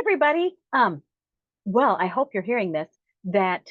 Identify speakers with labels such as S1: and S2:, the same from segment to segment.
S1: Everybody. Well, I hope you're hearing this, that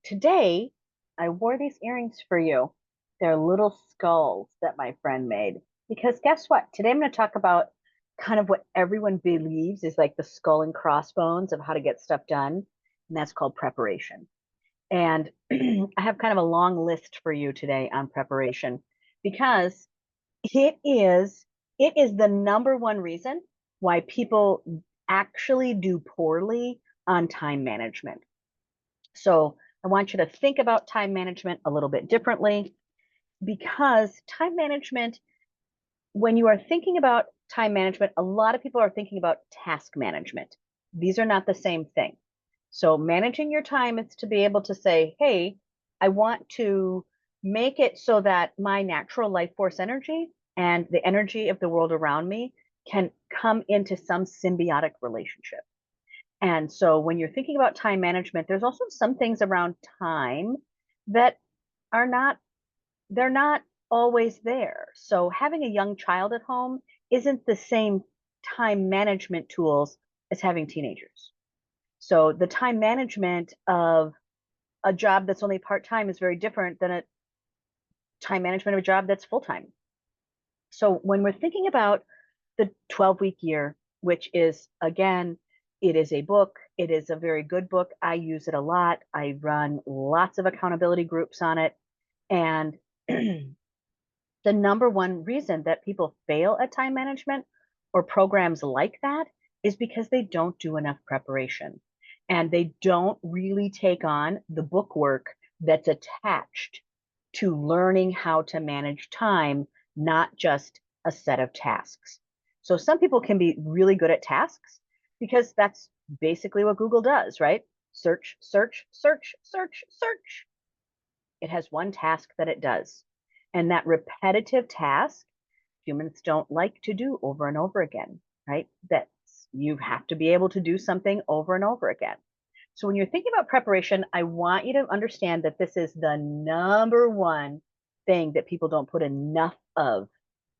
S1: today I wore these earrings for you. They're little skulls that my friend made. Because guess what? Today I'm going to talk about kind of what everyone believes is like the skull and crossbones of how to get stuff done, and that's called preparation. And I have kind of a long list for you today on preparation because it is it is the number one reason why people actually do poorly on time management. So I want you to think about time management a little bit differently because time management, when you are thinking about time management, a lot of people are thinking about task management. These are not the same thing. So managing your time is to be able to say, hey, I want to make it so that my natural life force energy and the energy of the world around me can come into some symbiotic relationship. And so when you're thinking about time management, there's also some things around time that are not, they're not always there. So having a young child at home isn't the same time management tools as having teenagers. So the time management of a job that's only part-time is very different than a time management of a job that's full-time. So when we're thinking about the 12-week year, which is again, it is a book, it is a very good book. I use it a lot. I run lots of accountability groups on it. And the number one reason that people fail at time management or programs like that is because they don't do enough preparation and they don't really take on the book work that's attached to learning how to manage time, not just a set of tasks. So some people can be really good at tasks because that's basically what Google does, right? Search, search, search, search, search. It has one task that it does. And that repetitive task, humans don't like to do over and over again, right? That you have to be able to do something over and over again. So when you're thinking about preparation, I want you to understand that this is the number one thing that people don't put enough of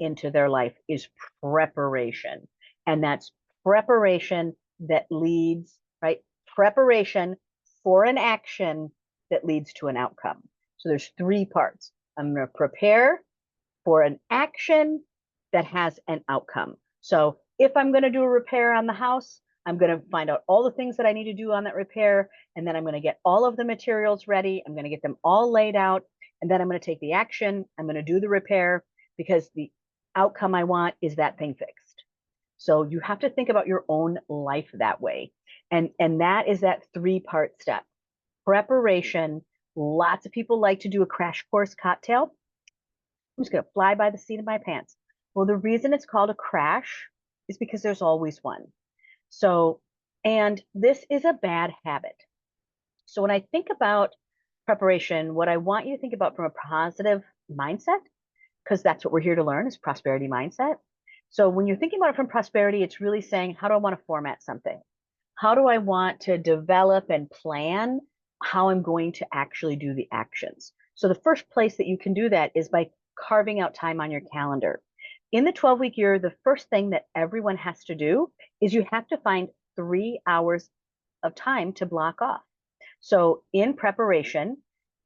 S1: into their life is preparation. And that's preparation that leads, right? Preparation for an action that leads to an outcome. So there's three parts. I'm going to prepare for an action that has an outcome. So if I'm going to do a repair on the house, I'm going to find out all the things that I need to do on that repair. And then I'm going to get all of the materials ready. I'm going to get them all laid out. And then I'm going to take the action. I'm going to do the repair because the outcome I want is that thing fixed. So you have to think about your own life that way. And that is that three-part step. Preparation. Lots of people like to do a crash course cocktail. I'm just going to fly by the seat of my pants. Well, the reason it's called a crash is because there's always one. So, and this is a bad habit. So when I think about preparation, what I want you to think about from a positive mindset, because that's what we're here to learn is prosperity mindset. So when you're thinking about it from prosperity, it's really saying, how do I want to format something? How do I want to develop and plan how I'm going to actually do the actions? So the first place that you can do that is by carving out time on your calendar. In the 12-week year, the first thing that everyone has to do is you have to find 3 hours of time to block off. So in preparation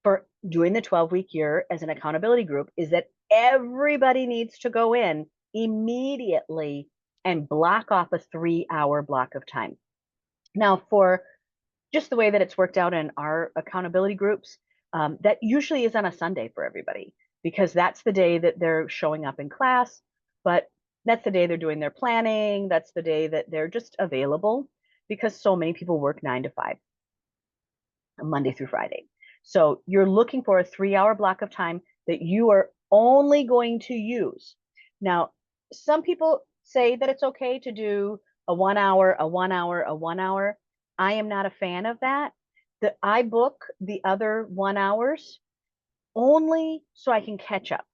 S1: for doing the 12-week year as an accountability group is that everybody needs to go in immediately and block off a 3 hour block of time. Now, for just the way that it's worked out in our accountability groups, that usually is on a Sunday for everybody because that's the day that they're showing up in class, but that's the day they're doing their planning. That's the day that they're just available because so many people work 9 to 5, Monday through Friday. So you're looking for a 3 hour block of time that you are only going to use. Now, some people say that it's okay to do a 1 hour, a 1 hour, a 1 hour. I am not a fan of that. I book the other 1 hours only so I can catch up,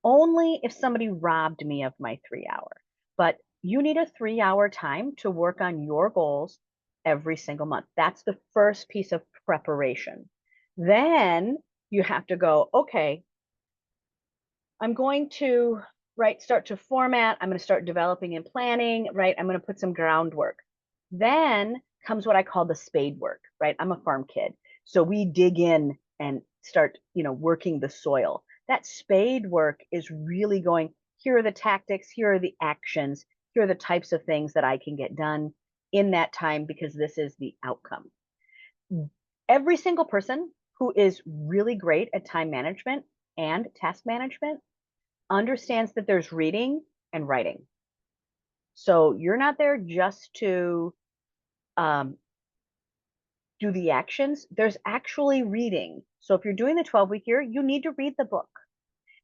S1: only if somebody robbed me of my 3 hour. But you need a 3 hour time to work on your goals every single month. That's the first piece of preparation. Then you have to go, okay, I'm going to, right, start to format. I'm going to start developing and planning, right? I'm going to put some groundwork. Then comes what I call the spade work, right? I'm a farm kid. So we dig in and start, working the soil. That spade work is really going, here are the tactics, here are the actions, here are the types of things that I can get done in that time because this is the outcome. Every single person who is really great at time management and task management understands that there's reading and writing. So you're not there just to um, do the actions. There's actually reading. So if you're doing the 12-week year, you need to read the book.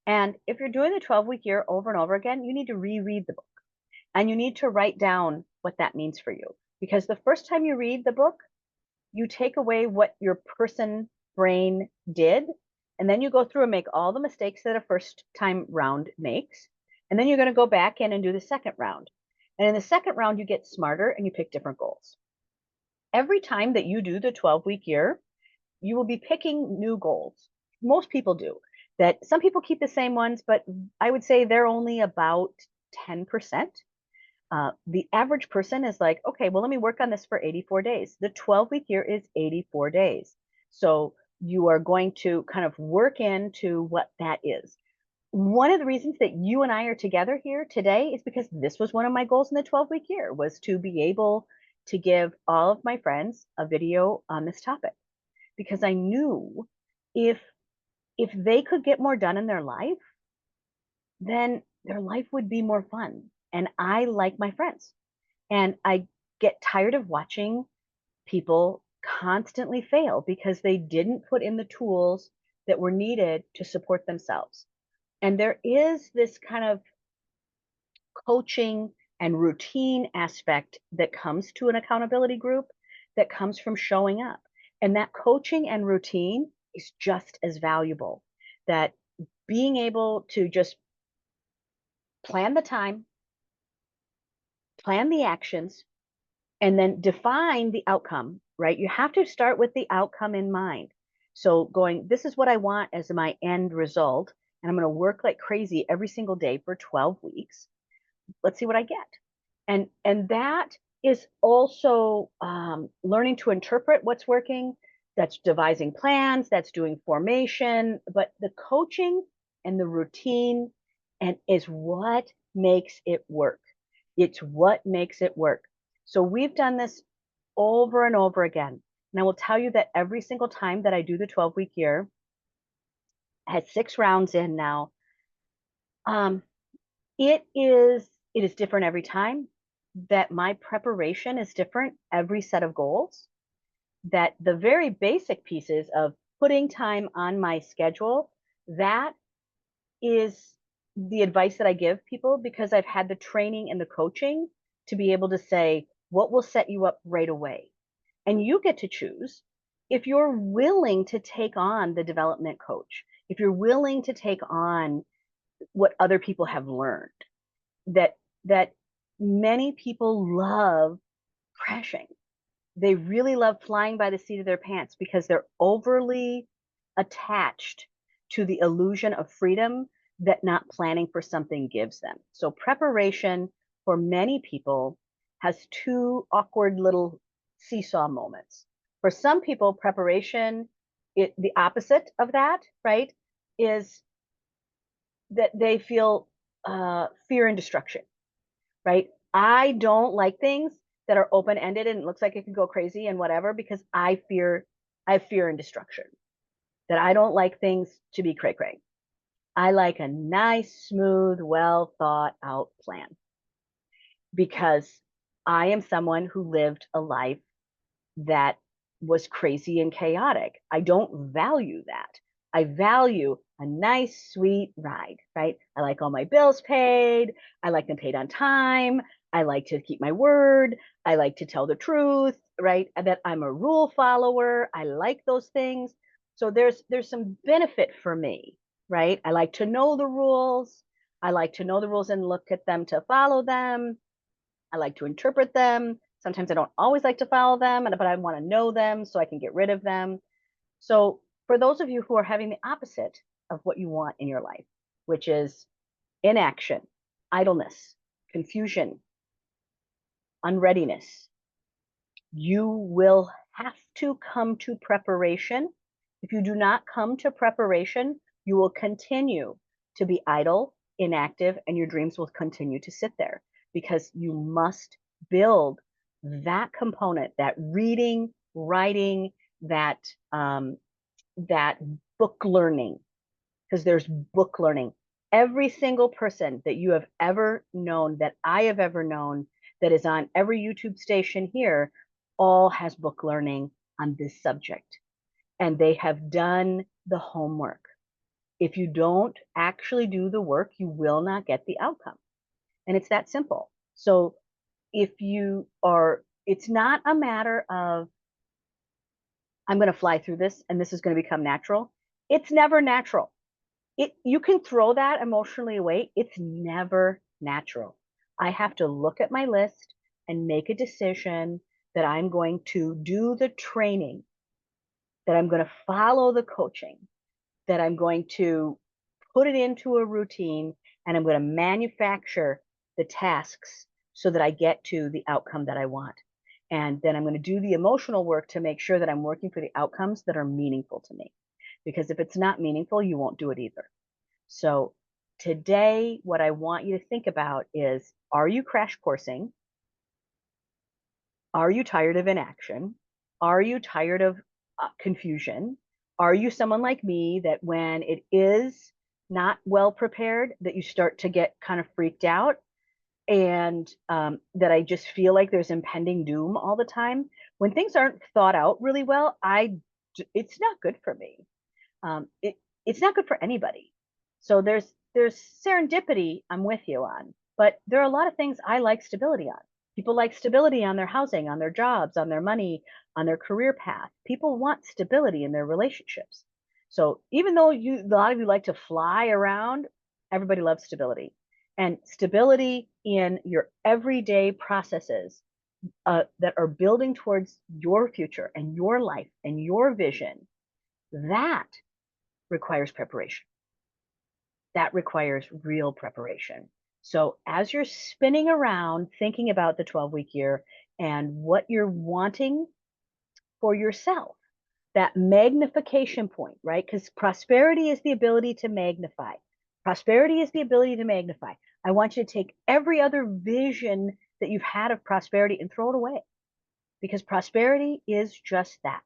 S1: And if you're doing the 12-week year over and over again, you need to reread the book. And you need to write down what that means for you. Because the first time you read the book, you take away what your person brain did. And then you go through and make all the mistakes that a first time round makes. And then you're going to go back in and do the second round. And in the second round, you get smarter and you pick different goals. Every time that you do the 12-week year, you will be picking new goals. Most people do. That some people keep the same ones, but I would say they're only about 10%. The average person is like, okay, well, let me work on this for 84 days. The 12-week year is 84 days. So you are going to kind of work into what that is. One of the reasons that you and I are together here today is because this was one of my goals in the 12-week year, was to be able to give all of my friends a video on this topic, because I knew if they could get more done in their life, then their life would be more fun. And I like my friends. And I get tired of watching people constantly fail because they didn't put in the tools that were needed to support themselves. And there is this kind of coaching and routine aspect that comes to an accountability group that comes from showing up. And that coaching and routine is just as valuable. That being able to just plan the time, plan the actions, and then define the outcome, right? You have to start with the outcome in mind. So going, this is what I want as my end result, and I'm going to work like crazy every single day for 12 weeks. Let's see what I get. And that is also learning to interpret what's working. That's devising plans, that's doing formation, but the coaching and the routine and is what makes it work. It's what makes it work. So we've done this over and over again. And I will tell you that every single time that I do the 12-week year, I had 6 rounds in now. Um, it is different every time, that my preparation is different every set of goals, that the very basic pieces of putting time on my schedule, that is the advice that I give people, because I've had the training and the coaching to be able to say what will set you up right away. And you get to choose if you're willing to take on the development coach, if you're willing to take on what other people have learned, that many people love crashing. They really love flying by the seat of their pants because they're overly attached to the illusion of freedom that not planning for something gives them. So preparation for many people has two awkward little seesaw moments. For some people, preparation, the opposite of that, right, is that they feel fear and destruction, right? I don't like things that are open ended and it looks like it could go crazy and whatever, because I have fear and destruction. That I don't like things to be cray cray. I like a nice, smooth, well thought out plan, because I am someone who lived a life that was crazy and chaotic. I don't value that. I value a nice, sweet ride, right? I like all my bills paid. I like them paid on time. I like to keep my word. I like to tell the truth, right? That I'm a rule follower. I like those things. So there's some benefit for me, right? I like to know the rules. I like to know the rules and look at them to follow them. I like to interpret them. Sometimes I don't always like to follow them, but I want to know them so I can get rid of them. So for those of you who are having the opposite of what you want in your life, which is inaction, idleness, confusion, unreadiness, You will have to come to preparation. If you do not come to preparation, you will continue to be idle, inactive, and your dreams will continue to sit there because you must build that component, that reading, writing, that um, that book learning, because there's book learning. Every single person that you have ever known, that I have ever known, that is on every YouTube station here, all has book learning on this subject. And they have done the homework. If you don't actually do the work, you will not get the outcome. And it's that simple. So if you are, it's not a matter of, I'm going to fly through this and this is going to become natural. It's never natural. You can throw that emotionally away. It's never natural. I have to look at my list and make a decision that I'm going to do the training, that I'm going to follow the coaching, that I'm going to put it into a routine, and I'm going to manufacture the tasks so that I get to the outcome that I want. And then I'm going to do the emotional work to make sure that I'm working for the outcomes that are meaningful to me. Because if it's not meaningful, you won't do it either. So today, what I want you to think about is, are you crash coursing? Are you tired of inaction? Are you tired of confusion? Are you someone like me that when it is not well prepared, that you start to get kind of freaked out and that I just feel like there's impending doom all the time? When things aren't thought out really well, it's not good for me. It's not good for anybody. So there's serendipity I'm with you on, but there are a lot of things I like stability on. People like stability on their housing, on their jobs, on their money, on their career path. People want stability in their relationships. So even though a lot of you like to fly around, everybody loves stability. And stability in your everyday processes that are building towards your future and your life and your vision, that requires preparation. That requires real preparation. So as you're spinning around thinking about the 12-week year and what you're wanting for yourself, that magnification point, right? Because prosperity is the ability to magnify. Prosperity is the ability to magnify. I want you to take every other vision that you've had of prosperity and throw it away, because prosperity is just that.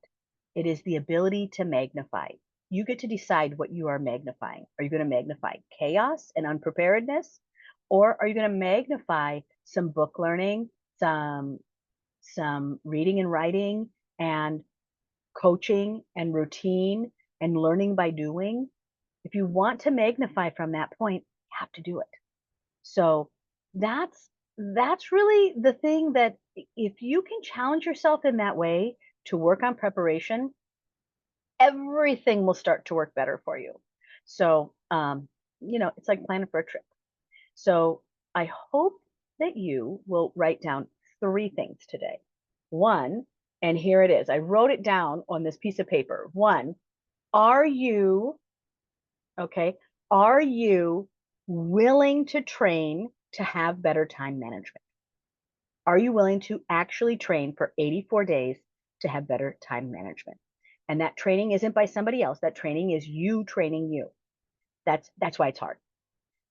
S1: It is the ability to magnify. You get to decide what you are magnifying. Are you going to magnify chaos and unpreparedness? Or are you going to magnify some book learning, some reading and writing and coaching and routine and learning by doing? If you want to magnify from that point, you have to do it. So that's that's really the thing, that if you can challenge yourself in that way to work on preparation, everything will start to work better for you. So it's like planning for a trip. So I hope that you will write down 3 things today. One, and here it is. I wrote it down on this piece of paper. One, are you okay? Are you willing to train to have better time management? Are you willing to actually train for 84 days to have better time management? And that training isn't by somebody else. That training is you training you. That's why it's hard.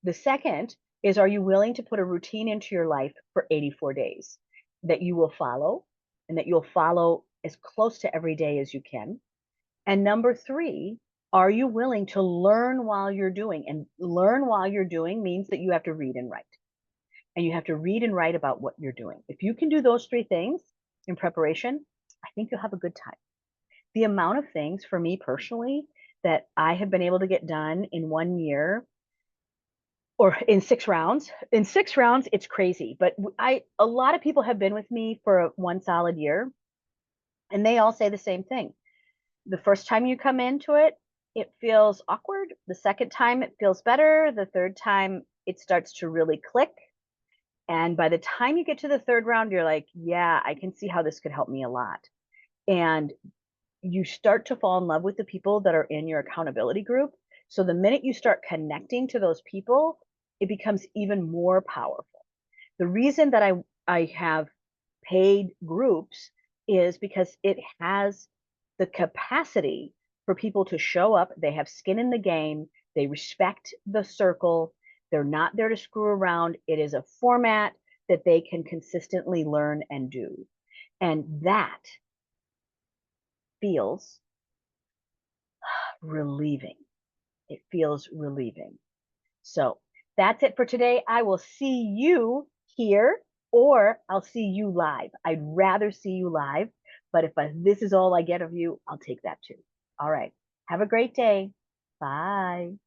S1: The second is, are you willing to put a routine into your life for 84 days that you will follow, and that you'll follow as close to every day as you can? And number 3, are you willing to learn while you're doing? And learn while you're doing means that you have to read and write. And you have to read and write about what you're doing. If you can do those 3 things in preparation, I think you'll have a good time. The amount of things for me personally that I have been able to get done in 1 year, or in 6 rounds. In 6 rounds, it's crazy. But a lot of people have been with me for 1 solid year, and they all say the same thing. The first time you come into it, it feels awkward. The second time, it feels better. The third time, it starts to really click. And by the time you get to the 3rd round, you're like, yeah, I can see how this could help me a lot. And you start to fall in love with the people that are in your accountability group. So the minute you start connecting to those people, it becomes even more powerful. The reason that I have paid groups is because it has the capacity for people to show up. They have skin in the game. They respect the circle. They're not there to screw around. It is a format that they can consistently learn and do. And that feels relieving. It feels relieving. So that's it for today. I will see you here or I'll see you live. I'd rather see you live, but if this is all I get of you, I'll take that too. All right. Have a great day. Bye.